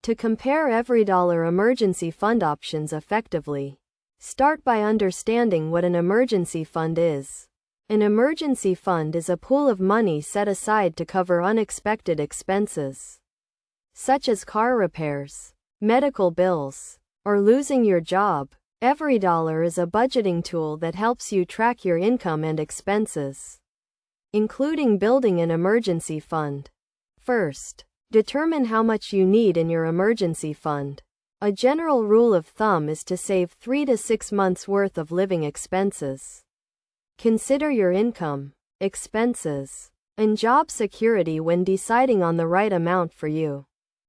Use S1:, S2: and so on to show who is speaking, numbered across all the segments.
S1: To compare EveryDollar emergency fund options effectively, start by understanding what an emergency fund is. An emergency fund is a pool of money set aside to cover unexpected expenses, such as car repairs, medical bills, or losing your job. EveryDollar is a budgeting tool that helps you track your income and expenses, including building an emergency fund. First, determine how much you need in your emergency fund. A general rule of thumb is to save 3 to 6 months' worth of living expenses. Consider your income, expenses, and job security when deciding on the right amount for you.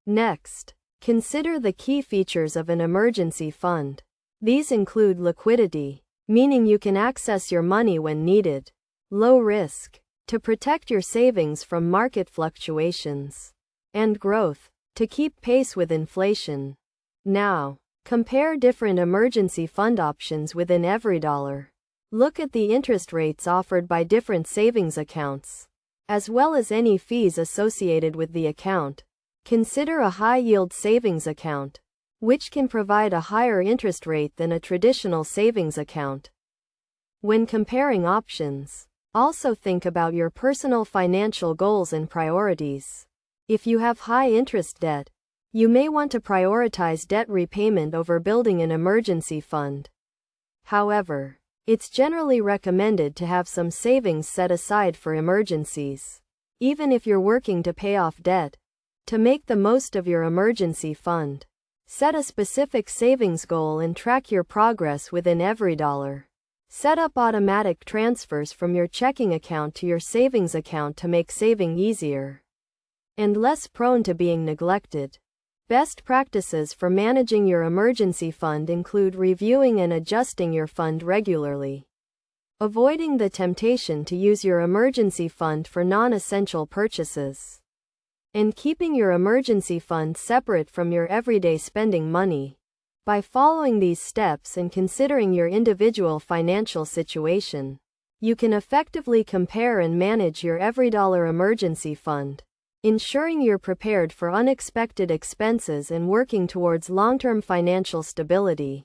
S1: Next, consider the key features of an emergency fund. These include liquidity, meaning you can access your money when needed. Low risk, to protect your savings from market fluctuations. And growth, to keep pace with inflation. Now, compare different emergency fund options within EveryDollar. Look at the interest rates offered by different savings accounts, as well as any fees associated with the account. Consider a high-yield savings account, which can provide a higher interest rate than a traditional savings account. When comparing options, also think about your personal financial goals and priorities. If you have high-interest debt, you may want to prioritize debt repayment over building an emergency fund. However, it's generally recommended to have some savings set aside for emergencies, even if you're working to pay off debt. To make the most of your emergency fund, set a specific savings goal and track your progress within EveryDollar. Set up automatic transfers from your checking account to your savings account to make saving easier and less prone to being neglected. Best practices for managing your emergency fund include reviewing and adjusting your fund regularly, avoiding the temptation to use your emergency fund for non-essential purchases, and keeping your emergency fund separate from your everyday spending money. By following these steps and considering your individual financial situation, you can effectively compare and manage your EveryDollar emergency fund, ensuring you're prepared for unexpected expenses and working towards long-term financial stability.